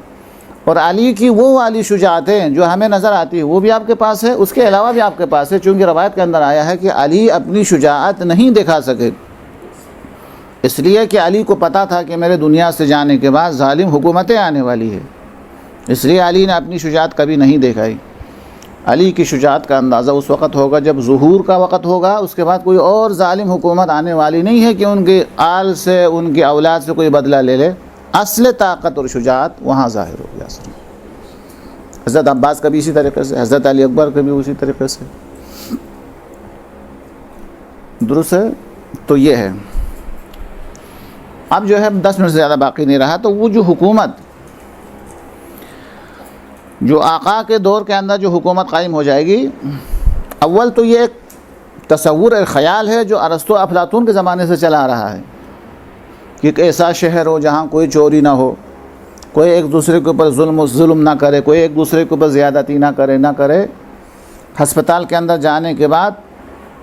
اور علی کی وہ والی شجاعتیں جو ہمیں نظر آتی ہے وہ بھی آپ کے پاس ہے، اس کے علاوہ بھی آپ کے پاس ہے، چونکہ روایت کے اندر آیا ہے کہ علی اپنی شجاعت نہیں دکھا سکے، اس لیے کہ علی کو پتہ تھا کہ میرے دنیا سے جانے کے بعد ظالم حکومتیں آنے والی ہے، اس لیے علی نے اپنی شجاعت کبھی نہیں دکھائی۔ علی کی شجاعت کا اندازہ اس وقت ہوگا جب ظہور کا وقت ہوگا، اس کے بعد کوئی اور ظالم حکومت آنے والی نہیں ہے کہ ان کے آل سے ان کی اولاد سے کوئی بدلہ لے لے۔ اصل طاقت اور شجاعت وہاں ظاہر ہو گیا۔ حضرت عباس کا بھی اسی طریقے سے، حضرت علی اکبر کا بھی اسی طریقے سے، درست ہے۔ تو یہ ہے، اب جو ہے 10 منٹ سے زیادہ باقی نہیں رہا، تو وہ جو حکومت جو آقا کے دور کے اندر جو حکومت قائم ہو جائے گی، اول تو یہ ایک تصور ایک خیال ہے جو ارسطو افلاطون کے زمانے سے چلا آ رہا ہے کہ ایک ایسا شہر ہو جہاں کوئی چوری نہ ہو، کوئی ایک دوسرے کے اوپر ظلم نہ کرے، کوئی ایک دوسرے کے اوپر زیادتی نہ کرے۔ ہسپتال کے اندر جانے کے بعد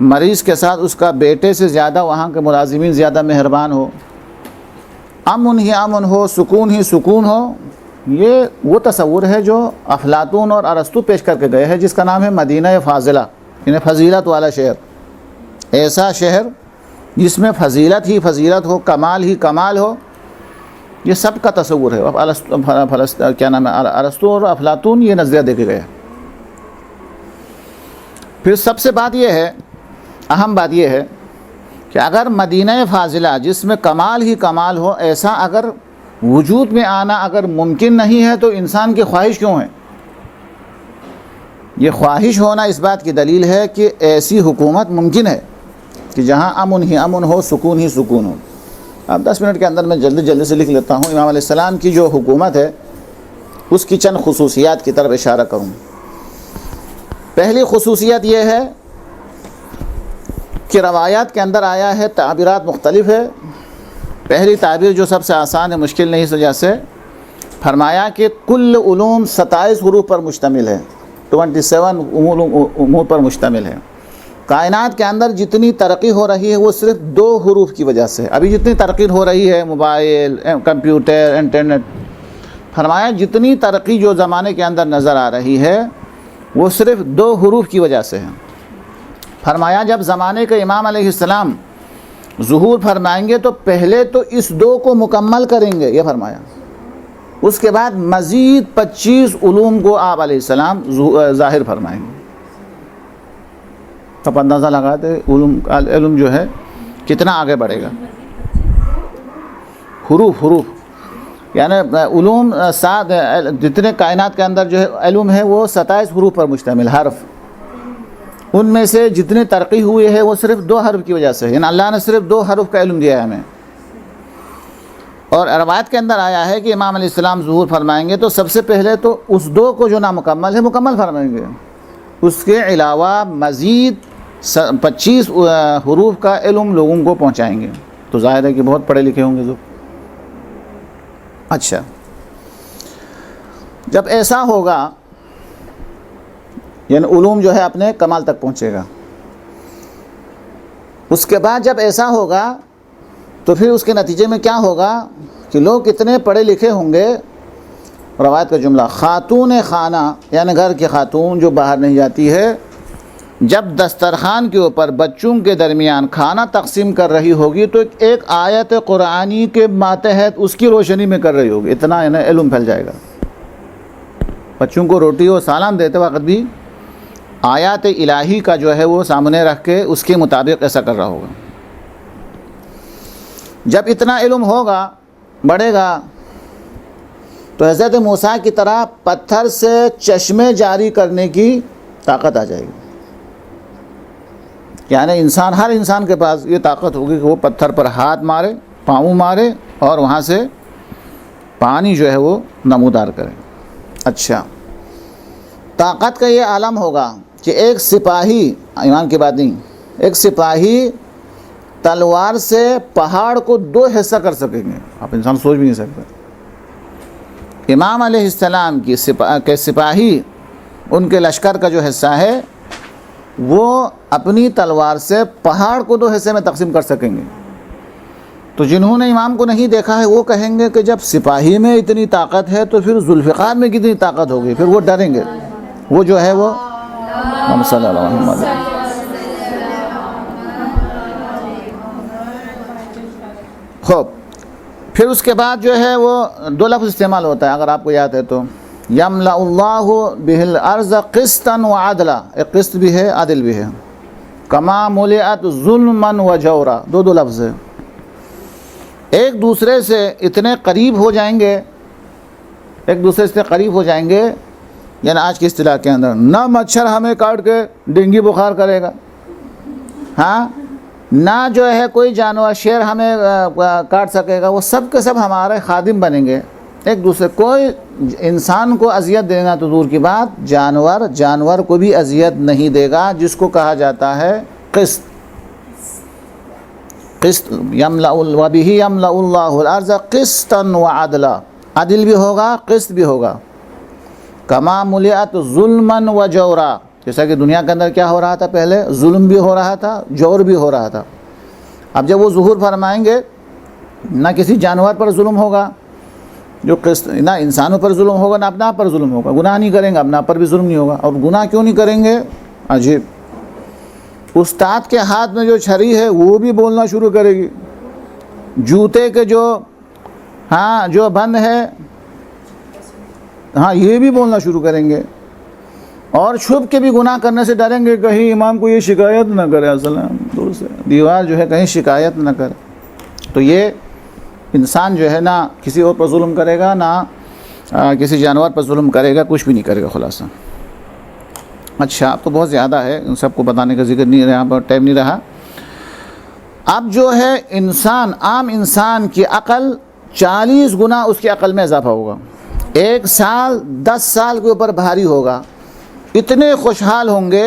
مریض کے ساتھ اس کا بیٹے سے زیادہ وہاں کے ملازمین زیادہ مہربان ہو، امن ہی امن ہو، سکون ہی سکون ہو۔ یہ وہ تصور ہے جو افلاطون اور ارسطو پیش کر کے گئے ہیں، جس کا نام ہے مدینہ فاضلہ، یعنی فضیلت والا شہر۔ ایسا شہر جس میں فضیلت ہی فضیلت ہو، کمال ہی کمال ہو، یہ سب کا تصور ہے۔ ارسطو اور افلاطون یہ نظریہ دے کے گئے۔ پھر سب سے بات یہ ہے، اہم بات یہ ہے کہ اگر مدینہ فاضلہ جس میں کمال ہی کمال ہو، ایسا اگر وجود میں آنا اگر ممکن نہیں ہے تو انسان کی خواہش کیوں ہے؟ یہ خواہش ہونا اس بات کی دلیل ہے کہ ایسی حکومت ممکن ہے کہ جہاں امن ہی امن ہو، سکون ہی سکون ہو۔ اب 10 منٹ کے اندر میں جلدی سے لکھ لیتا ہوں۔ امام علیہ السلام کی جو حکومت ہے اس کی چند خصوصیات کی طرف اشارہ کروں۔ پہلی خصوصیت یہ ہے کہ روایات کے اندر آیا ہے، تعبیرات مختلف ہے۔ پہلی تعبیر جو سب سے آسان ہے، مشکل نہیں، اس وجہ سے فرمایا کہ کل علوم 27 حروف پر مشتمل ہے، 27 امور پر مشتمل ہے۔ کائنات کے اندر جتنی ترقی ہو رہی ہے وہ صرف 2 حروف کی وجہ سے۔ ابھی جتنی ترقی ہو رہی ہے، موبائل، کمپیوٹر، انٹرنیٹ، فرمایا جتنی ترقی جو زمانے کے اندر نظر آ رہی ہے وہ صرف 2 حروف کی وجہ سے ہے۔ فرمایا جب زمانے کے امام علیہ السلام ظہور فرمائیں گے تو پہلے تو اس 2 کو مکمل کریں گے، یہ فرمایا، اس کے بعد مزید 25 علوم کو آپ علیہ السلام ظاہر فرمائیں گے۔ تو اندازہ لگاتے علم جو ہے کتنا آگے بڑھے گا۔ حروف یعنی علوم 7 جتنے کائنات کے اندر جو ہے علم ہے وہ 27 حروف پر مشتمل، حرف، ان میں سے جتنی ترقی ہوئی ہے وہ صرف 2 حرف کی وجہ سے، یعنی اللہ نے صرف 2 حرف کا علم دیا ہے ہمیں۔ اور روایت کے اندر آیا ہے کہ امام علیہ السلام ظہور فرمائیں گے تو سب سے پہلے تو اس 2 کو جو نامکمل ہے مکمل فرمائیں گے، اس کے علاوہ مزید 25 حروف کا علم لوگوں کو پہنچائیں گے۔ تو ظاہر ہے کہ بہت پڑھے لکھے ہوں گے جو۔ اچھا، جب ایسا ہوگا یعنی علوم جو ہے اپنے کمال تک پہنچے گا، اس کے بعد جب ایسا ہوگا تو پھر اس کے نتیجے میں کیا ہوگا کہ لوگ کتنے پڑھے لکھے ہوں گے۔ روایت کا جملہ، خاتون خانہ یعنی گھر کی خاتون جو باہر نہیں جاتی ہے، جب دسترخوان کے اوپر بچوں کے درمیان کھانا تقسیم کر رہی ہوگی تو ایک آیت قرآنی کے ماتحت اس کی روشنی میں کر رہی ہوگی، اتنا یعنی علم پھیل جائے گا۔ بچوں کو روٹی اور سالن دیتے وقت بھی آیات الہی کا جو ہے وہ سامنے رکھ کے اس کے مطابق ایسا کر رہا ہوگا۔ جب اتنا علم ہوگا، بڑھے گا، تو حضرت موسیٰ کی طرح پتھر سے چشمے جاری کرنے کی طاقت آ جائے گی. یعنی ہر انسان کے پاس یہ طاقت ہوگی کہ وہ پتھر پر ہاتھ مارے، پاؤں مارے اور وہاں سے پانی جو ہے وہ نمودار کرے. اچھا، طاقت کا یہ عالم ہوگا کہ ایک سپاہی، ایمان کی بات نہیں، ایک سپاہی تلوار سے پہاڑ کو 2 حصہ کر سکیں گے. آپ انسان سوچ بھی نہیں سکتے. امام علیہ السلام کی سپاہی، ان کے لشکر کا جو حصہ ہے وہ اپنی تلوار سے پہاڑ کو 2 حصے میں تقسیم کر سکیں گے. تو جنہوں نے امام کو نہیں دیکھا ہے وہ کہیں گے کہ جب سپاہی میں اتنی طاقت ہے تو پھر ذوالفقار میں کتنی طاقت ہوگی. پھر وہ ڈریں گے. وہ جو ہے وہ صلی اللہ علیہ وسلم. خوب، پھر اس کے بعد جو ہے وہ 2 لفظ استعمال ہوتا ہے اگر آپ کو یاد ہے تو. یملأ اللہ بہ الارض قسطا وعدلا، ایک قسط بھی ہے، عدل بھی ہے. کما ملئت ظلما وجورا، 2 لفظ ہے. ایک دوسرے سے اتنے قریب ہو جائیں گے، ایک دوسرے سے قریب ہو جائیں گے، یعنی آج کی اصطلاح کے اندر نہ مچھر ہمیں کاٹ کے ڈینگی بخار کرے گا، ہاں، نہ جو ہے کوئی جانور شیر ہمیں کاٹ سکے گا. وہ سب کے سب ہمارے خادم بنیں گے. ایک دوسرے، کوئی انسان کو اذیت دینا تو دور کی بات، جانور کو بھی اذیت نہیں دے گا، جس کو کہا جاتا ہے قسط. قسط وَبِهِ يَمْلَأُ اللَّهُ الْأَرْضَ قِسْطًا وَعَدْلًا، عدل بھی ہوگا، قسط بھی ہوگا. کما ملئت ظلما وجورا، جیسا کہ دنیا کے اندر کیا ہو رہا تھا، پہلے ظلم بھی ہو رہا تھا، جور بھی ہو رہا تھا. اب جب وہ ظہور فرمائیں گے، نہ کسی جانور پر ظلم ہوگا، جو قسط، نہ انسانوں پر ظلم ہوگا، نہ اپنا آپ پر ظلم ہوگا. گناہ نہیں کریں گے، اپنا آپ پر بھی ظلم نہیں ہوگا. اور گناہ کیوں نہیں کریں گے؟ عجیب، استاد کے ہاتھ میں جو چھری ہے وہ بھی بولنا شروع کرے گی. جوتے کے جو بند ہے، یہ بھی بولنا شروع کریں گے. اور چھپ کے بھی گناہ کرنے سے ڈریں گے، کہیں امام کو یہ شکایت نہ کرے، السلام دور سے دیوار جو ہے کہیں شکایت نہ کرے. تو یہ انسان جو ہے نہ کسی اور پر ظلم کرے گا، نہ کسی جانور پر ظلم کرے گا، کچھ بھی نہیں کرے گا. خلاصہ اچھا، اب تو بہت زیادہ ہے، ان سب کو بتانے کا ذکر نہیں رہا، ٹائم نہیں رہا. اب جو ہے انسان، عام انسان کی عقل 40 گنا اس کی عقل میں اضافہ ہوگا. 1 سال 10 سال کے اوپر بھاری ہوگا. اتنے خوشحال ہوں گے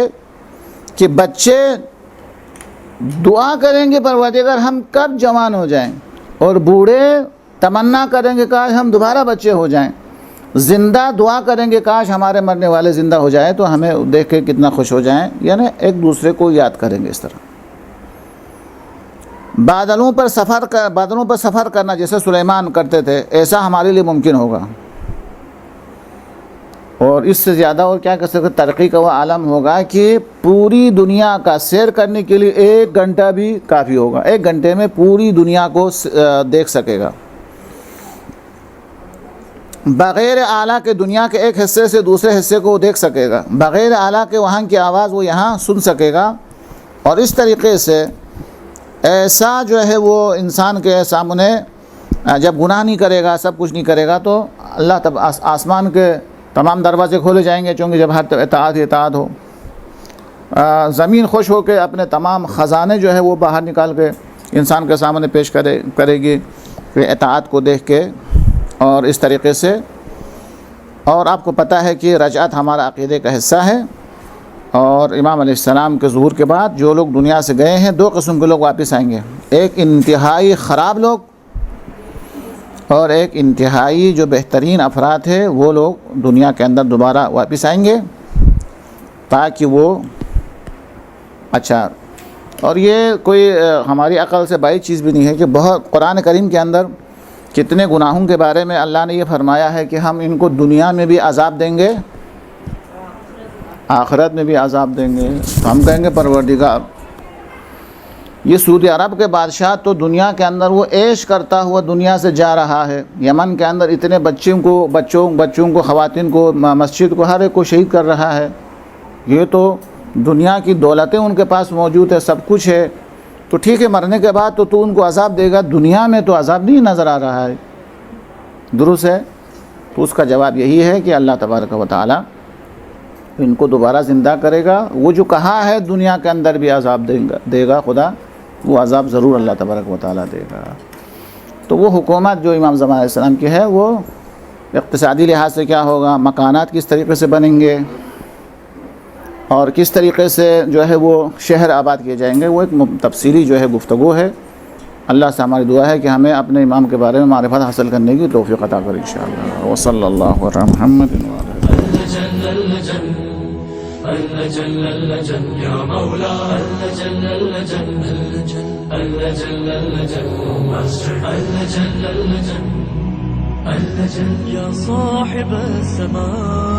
کہ بچے دعا کریں گے پروردگار ہم کب جوان ہو جائیں، اور بوڑھے تمنا کریں گے کاش ہم دوبارہ بچے ہو جائیں. زندہ دعا کریں گے کاش ہمارے مرنے والے زندہ ہو جائیں تو ہمیں دیکھ کے کتنا خوش ہو جائیں. یعنی ایک دوسرے کو یاد کریں گے. اس طرح بادلوں پر سفر کرنا جیسے سلیمان کرتے تھے، ایسا ہمارے لیے ممکن ہوگا. اور اس سے زیادہ اور کیا کر سکتے، ترقی کا وہ عالم ہوگا کہ پوری دنیا کا سیر کرنے کے لیے 1 گھنٹہ بھی کافی ہوگا. 1 گھنٹے میں پوری دنیا کو دیکھ سکے گا. بغیر آلہ کے دنیا کے ایک حصے سے دوسرے حصے کو دیکھ سکے گا. بغیر آلہ کے وہاں کی آواز وہ یہاں سن سکے گا. اور اس طریقے سے ایسا جو ہے وہ انسان کے سامنے جب گناہ نہیں کرے گا، سب کچھ نہیں کرے گا، تو اللہ تب آسمان کے تمام دروازے کھولے جائیں گے، چونکہ جب ہر اطاعت ہو. زمین خوش ہو کے اپنے تمام خزانے جو ہے وہ باہر نکال کے انسان کے سامنے پیش کرے گی کہ اطاعت کو دیکھ کے. اور اس طریقے سے، اور آپ کو پتہ ہے کہ رجعت ہمارا عقیدے کا حصہ ہے. اور امام علیہ السلام کے ظہور کے بعد جو لوگ دنیا سے گئے ہیں، 2 قسم کے لوگ واپس آئیں گے. ایک انتہائی خراب لوگ، اور ایک انتہائی جو بہترین افراد ہیں وہ لوگ دنیا کے اندر دوبارہ واپس آئیں گے، تاکہ وہ اچھا. اور یہ کوئی ہماری عقل سے بعید چیز بھی نہیں ہے کہ بہت قرآن کریم کے اندر کتنے گناہوں کے بارے میں اللہ نے یہ فرمایا ہے کہ ہم ان کو دنیا میں بھی عذاب دیں گے، آخرت میں بھی عذاب دیں گے. ہم کہیں گے پروردگار، یہ سعودی عرب کے بادشاہ تو دنیا کے اندر وہ عیش کرتا ہوا دنیا سے جا رہا ہے. یمن کے اندر اتنے بچوں کو خواتین کو، مسجد کو، ہر ایک کو شہید کر رہا ہے. یہ تو دنیا کی دولتیں ان کے پاس موجود ہے، سب کچھ ہے. تو ٹھیک ہے مرنے کے بعد تو ان کو عذاب دے گا، دنیا میں تو عذاب نہیں نظر آ رہا ہے، درست ہے؟ تو اس کا جواب یہی ہے کہ اللہ تبارک و تعالی ان کو دوبارہ زندہ کرے گا. وہ جو کہا ہے دنیا کے اندر بھی عذاب دے گا خدا، وہ عذاب ضرور اللہ تبارک و تعالی دے گا. تو وہ حکومت جو امام زمان علیہ السلام کی ہے، وہ اقتصادی لحاظ سے کیا ہوگا، مکانات کس طریقے سے بنیں گے اور کس طریقے سے جو ہے وہ شہر آباد کیے جائیں گے، وہ ایک تفصیلی جو ہے گفتگو ہے. اللہ سے ہماری دعا ہے کہ ہمیں اپنے امام کے بارے میں معرفت حاصل کرنے کی توفیق عطا کرے انشاءاللہ. وصلی اللہ علی محمد يا صاحب السماء